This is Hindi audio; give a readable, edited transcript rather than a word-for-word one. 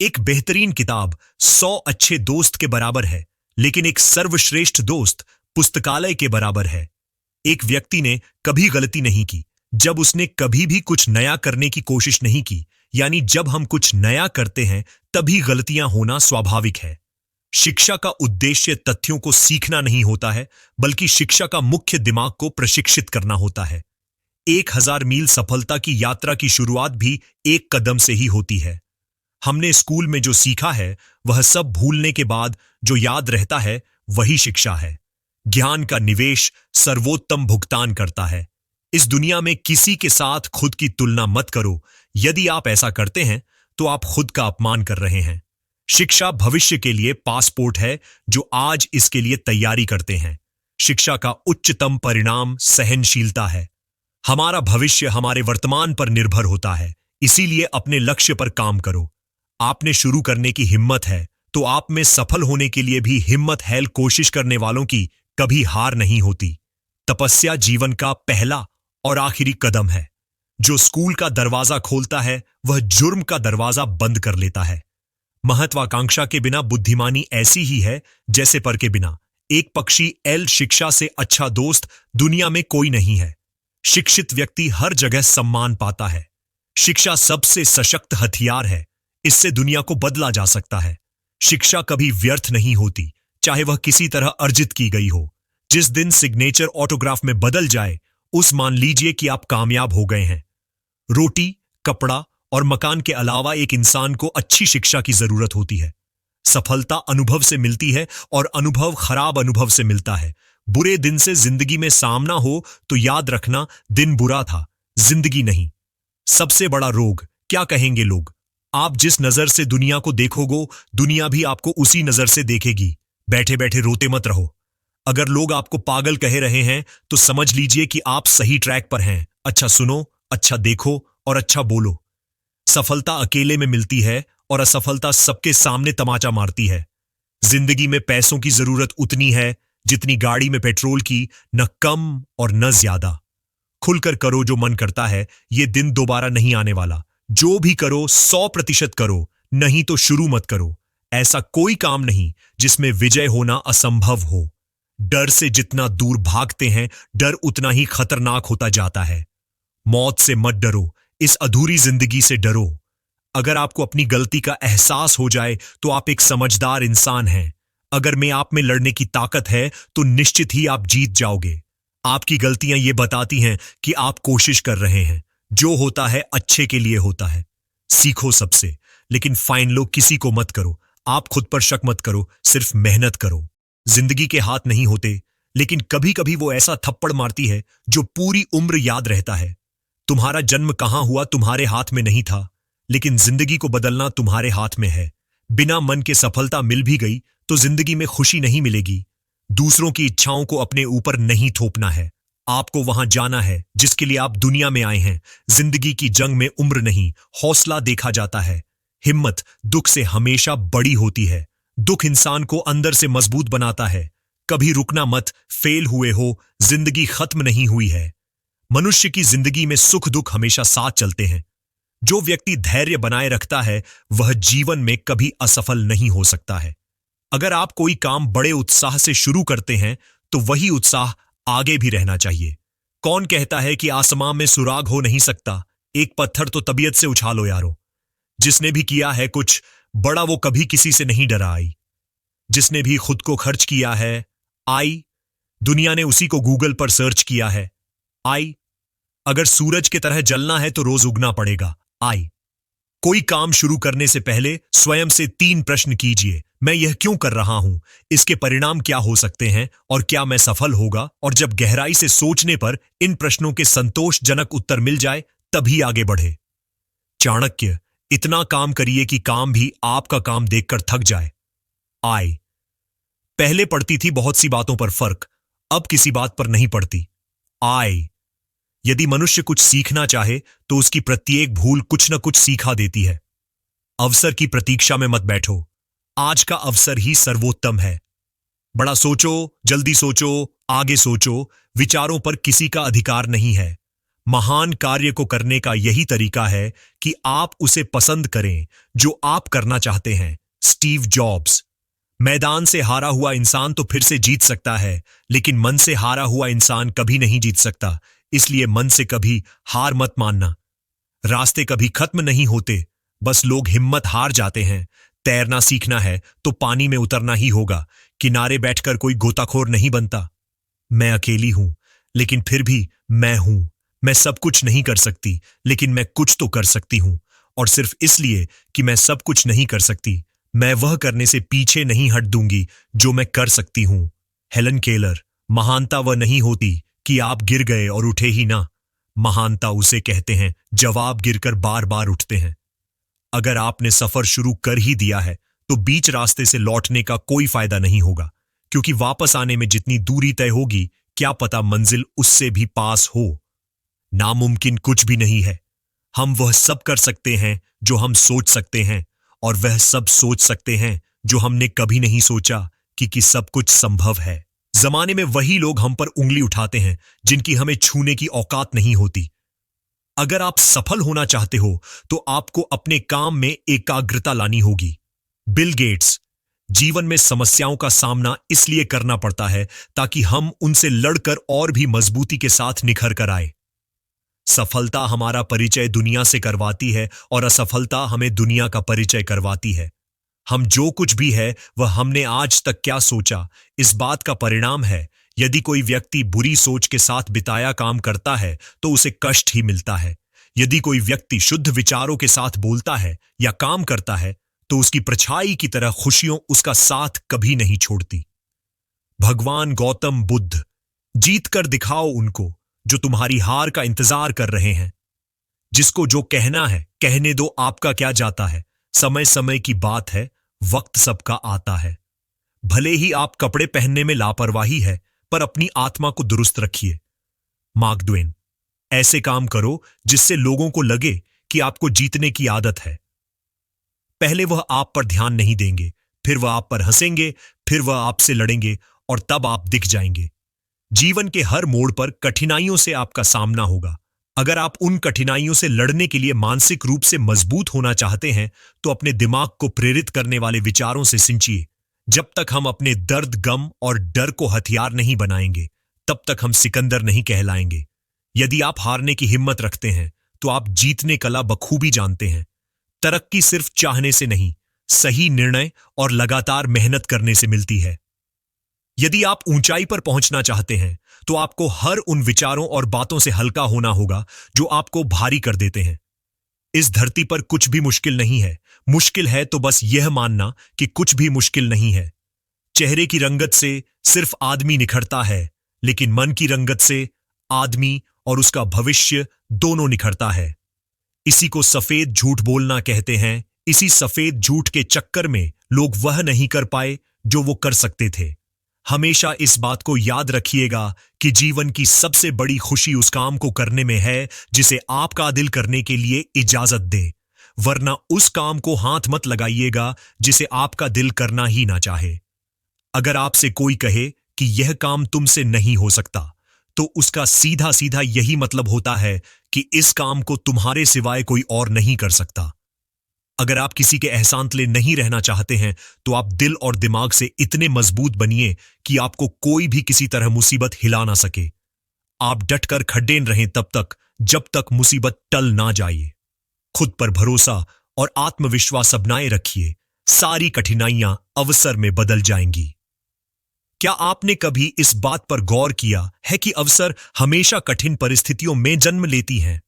एक बेहतरीन किताब 100 अच्छे दोस्त के बराबर है, लेकिन एक सर्वश्रेष्ठ दोस्त पुस्तकालय के बराबर है। एक व्यक्ति ने कभी गलती नहीं की जब उसने कभी भी कुछ नया करने की कोशिश नहीं की। यानी जब हम कुछ नया करते हैं तभी गलतियां होना स्वाभाविक है। शिक्षा का उद्देश्य तथ्यों को सीखना नहीं होता है, बल्कि शिक्षा का मुख्य दिमाग को प्रशिक्षित करना होता है। 1000 मील सफलता की यात्रा की शुरुआत भी एक कदम से ही होती है। हमने स्कूल में जो सीखा है वह सब भूलने के बाद जो याद रहता है वही शिक्षा है। ज्ञान का निवेश सर्वोत्तम भुगतान करता है। इस दुनिया में किसी के साथ खुद की तुलना मत करो। यदि आप ऐसा करते हैं तो आप खुद का अपमान कर रहे हैं। शिक्षा भविष्य के लिए पासपोर्ट है जो आज इसके लिए तैयारी करते हैं। शिक्षा का उच्चतम परिणाम सहनशीलता है। हमारा भविष्य हमारे वर्तमान पर निर्भर होता है, इसीलिए अपने लक्ष्य पर काम करो। आपने शुरू करने की हिम्मत है तो आप में सफल होने के लिए भी हिम्मत है। कोशिश करने वालों की कभी हार नहीं होती। तपस्या जीवन का पहला और आखिरी कदम है। जो स्कूल का दरवाजा खोलता है वह जुर्म का दरवाजा बंद कर लेता है। महत्वाकांक्षा के बिना बुद्धिमानी ऐसी ही है जैसे पर के बिना एक पक्षी। शिक्षा से अच्छा दोस्त दुनिया में कोई नहीं है। शिक्षित व्यक्ति हर जगह सम्मान पाता है। शिक्षा सबसे सशक्त हथियार है, इससे दुनिया को बदला जा सकता है। शिक्षा कभी व्यर्थ नहीं होती, चाहे वह किसी तरह अर्जित की गई हो। जिस दिन सिग्नेचर ऑटोग्राफ में बदल जाए उस मान लीजिए कि आप कामयाब हो गए हैं। रोटी, कपड़ा और मकान के अलावा एक इंसान को अच्छी शिक्षा की जरूरत होती है। सफलता अनुभव से मिलती है और अनुभव खराब अनुभव से मिलता है। बुरे दिन से जिंदगी में सामना हो तो याद रखना दिन बुरा था, जिंदगी नहीं। सबसे बड़ा रोग क्या कहेंगे लोग? आप जिस नजर से दुनिया को देखोगे दुनिया भी आपको उसी नजर से देखेगी। बैठे बैठे रोते मत रहो। अगर लोग आपको पागल कह रहे हैं तो समझ लीजिए कि आप सही ट्रैक पर हैं। अच्छा सुनो, अच्छा देखो और अच्छा बोलो। सफलता अकेले में मिलती है और असफलता सबके सामने तमाचा मारती है। जिंदगी में पैसों की जरूरत उतनी है जितनी गाड़ी में पेट्रोल की, न कम और न ज्यादा। खुलकर करो जो मन करता है, यह दिन दोबारा नहीं आने वाला। जो भी करो 100% करो, नहीं तो शुरू मत करो। ऐसा कोई काम नहीं जिसमें विजय होना असंभव हो। डर से जितना दूर भागते हैं डर उतना ही खतरनाक होता जाता है। मौत से मत डरो, इस अधूरी जिंदगी से डरो। अगर आपको अपनी गलती का एहसास हो जाए तो आप एक समझदार इंसान हैं। अगर मैं आप में लड़ने की ताकत है तो निश्चित ही आप जीत जाओगे। आपकी गलतियां ये बताती हैं कि आप कोशिश कर रहे हैं। जो होता है अच्छे के लिए होता है। सीखो सबसे, लेकिन फाइन लो किसी को मत करो। आप खुद पर शक मत करो, सिर्फ मेहनत करो। जिंदगी के हाथ नहीं होते, लेकिन कभी कभी वो ऐसा थप्पड़ मारती है जो पूरी उम्र याद रहता है। तुम्हारा जन्म कहां हुआ तुम्हारे हाथ में नहीं था, लेकिन जिंदगी को बदलना तुम्हारे हाथ में है। बिना मन के सफलता मिल भी गई तो जिंदगी में खुशी नहीं मिलेगी। दूसरों की इच्छाओं को अपने ऊपर नहीं थोपना है। आपको वहां जाना है जिसके लिए आप दुनिया में आए हैं। जिंदगी की जंग में उम्र नहीं, हौसला देखा जाता है। हिम्मत दुख से हमेशा बड़ी होती है। दुख इंसान को अंदर से मजबूत बनाता है। कभी रुकना मत, फेल हुए हो, जिंदगी खत्म नहीं हुई है। मनुष्य की जिंदगी में सुख दुख हमेशा साथ चलते हैं। जो व्यक्ति धैर्य बनाए रखता है वह जीवन में कभी असफल नहीं हो सकता है। अगर आप कोई काम बड़े उत्साह से शुरू करते हैं तो वही उत्साह आगे भी रहना चाहिए। कौन कहता है कि आसमां में सुराग हो नहीं सकता? एक पत्थर तो तबीयत से उछालो यारो। जिसने भी किया है कुछ बड़ा वो कभी किसी से नहीं डरा आई। जिसने भी खुद को खर्च किया है आई। दुनिया ने उसी को गूगल पर सर्च किया है आई। अगर सूरज की तरह जलना है तो रोज उगना पड़ेगा आई। कोई काम शुरू करने से पहले स्वयं से 3 प्रश्न कीजिए। मैं यह क्यों कर रहा हूं? इसके परिणाम क्या हो सकते हैं? और क्या मैं सफल होगा? और जब गहराई से सोचने पर इन प्रश्नों के संतोषजनक उत्तर मिल जाए तभी आगे बढ़े। चाणक्य, इतना काम करिए कि काम भी आपका काम देखकर थक जाए आई। पहले पड़ती थी बहुत सी बातों पर फर्क, अब किसी बात पर नहीं पड़ती आई। यदि मनुष्य कुछ सीखना चाहे तो उसकी प्रत्येक भूल कुछ न कुछ सिखा देती है। अवसर की प्रतीक्षा में मत बैठो, आज का अवसर ही सर्वोत्तम है। बड़ा सोचो, जल्दी सोचो, आगे सोचो, विचारों पर किसी का अधिकार नहीं है। महान कार्य को करने का यही तरीका है कि आप उसे पसंद करें जो आप करना चाहते हैं। Steve jobs. मैदान से हारा हुआ इंसान तो फिर से जीत सकता है, लेकिन मन से हारा हुआ इंसान कभी नहीं जीत सकता। इसलिए मन से कभी हार मत मानना। रास्ते कभी खत्म नहीं होते, बस लोग हिम्मत हार जाते हैं। तैरना सीखना है तो पानी में उतरना ही होगा। किनारे बैठकर कोई गोताखोर नहीं बनता। मैं अकेली हूं, लेकिन फिर भी मैं हूं। मैं सब कुछ नहीं कर सकती, लेकिन मैं कुछ तो कर सकती हूं। और सिर्फ इसलिए कि मैं सब कुछ नहीं कर सकती, मैं वह करने से पीछे नहीं हट दूंगी जो मैं कर सकती हूं। Helen Keller. महानता वह नहीं होती कि आप गिर गए और उठे ही ना। महानता उसे कहते हैं जब आप गिरकर बार बार उठते हैं। अगर आपने सफर शुरू कर ही दिया है तो बीच रास्ते से लौटने का कोई फायदा नहीं होगा, क्योंकि वापस आने में जितनी दूरी तय होगी, क्या पता मंजिल उससे भी पास हो। नामुमकिन कुछ भी नहीं है। हम वह सब कर सकते हैं जो हम सोच सकते हैं, और वह सब सोच सकते हैं जो हमने कभी नहीं सोचा कि सब कुछ संभव है। जमाने में वही लोग हम पर उंगली उठाते हैं जिनकी हमें छूने की औकात नहीं होती। अगर आप सफल होना चाहते हो तो आपको अपने काम में एकाग्रता लानी होगी। Bill Gates. जीवन में समस्याओं का सामना इसलिए करना पड़ता है ताकि हम उनसे लड़कर और भी मजबूती के साथ निखर कर आए। सफलता हमारा परिचय दुनिया से करवाती है और असफलता हमें दुनिया का परिचय करवाती है। हम जो कुछ भी है वह हमने आज तक क्या सोचा, इस बात का परिणाम है। यदि कोई व्यक्ति बुरी सोच के साथ बिताया काम करता है तो उसे कष्ट ही मिलता है। यदि कोई व्यक्ति शुद्ध विचारों के साथ बोलता है या काम करता है तो उसकी परछाई की तरह खुशियों उसका साथ कभी नहीं छोड़ती। भगवान गौतम बुद्ध। जीत कर दिखाओ उनको जो तुम्हारी हार का इंतजार कर रहे हैं। जिसको जो कहना है कहने दो, आपका क्या जाता है। समय समय की बात है, वक्त सबका आता है। भले ही आप कपड़े पहनने में लापरवाही है, पर अपनी आत्मा को दुरुस्त रखिए। Mark Twain. ऐसे काम करो जिससे लोगों को लगे कि आपको जीतने की आदत है। पहले वह आप पर ध्यान नहीं देंगे, फिर वह आप पर हंसेंगे, फिर वह आपसे लड़ेंगे, और तब आप दिख जाएंगे। जीवन के हर मोड़ पर कठिनाइयों से आपका सामना होगा। अगर आप उन कठिनाइयों से लड़ने के लिए मानसिक रूप से मजबूत होना चाहते हैं तो अपने दिमाग को प्रेरित करने वाले विचारों से सिंचिए। जब तक हम अपने दर्द, गम और डर को हथियार नहीं बनाएंगे, तब तक हम सिकंदर नहीं कहलाएंगे। यदि आप हारने की हिम्मत रखते हैं तो आप जीतने कला बखूबी जानते हैं। तरक्की सिर्फ चाहने से नहीं, सही निर्णय और लगातार मेहनत करने से मिलती है। यदि आप ऊंचाई पर पहुंचना चाहते हैं तो आपको हर उन विचारों और बातों से हल्का होना होगा जो आपको भारी कर देते हैं। इस धरती पर कुछ भी मुश्किल नहीं है। मुश्किल है तो बस यह मानना कि कुछ भी मुश्किल नहीं है। चेहरे की रंगत से सिर्फ आदमी निखरता है, लेकिन मन की रंगत से आदमी और उसका भविष्य दोनों निखरता है। इसी को सफेद झूठ बोलना कहते हैं। इसी सफेद झूठ के चक्कर में लोग वह नहीं कर पाए जो वो कर सकते थे। हमेशा इस बात को याद रखिएगा कि जीवन की सबसे बड़ी खुशी उस काम को करने में है जिसे आपका दिल करने के लिए इजाजत दे, वरना उस काम को हाथ मत लगाइएगा जिसे आपका दिल करना ही ना चाहे। अगर आपसे कोई कहे कि यह काम तुमसे नहीं हो सकता, तो उसका सीधा सीधा यही मतलब होता है कि इस काम को तुम्हारे सिवाय कोई और नहीं कर सकता। अगर आप किसी के एहसान तले नहीं रहना चाहते हैं तो आप दिल और दिमाग से इतने मजबूत बनिए कि आपको कोई भी किसी तरह मुसीबत हिला ना सके। आप डटकर खड्डेन रहें तब तक जब तक मुसीबत टल ना जाए। खुद पर भरोसा और आत्मविश्वास अपनाए रखिए। सारी कठिनाइयां अवसर में बदल जाएंगी। क्या आपने कभी इस बात पर गौर किया है कि अवसर हमेशा कठिन परिस्थितियों में जन्म लेती हैं?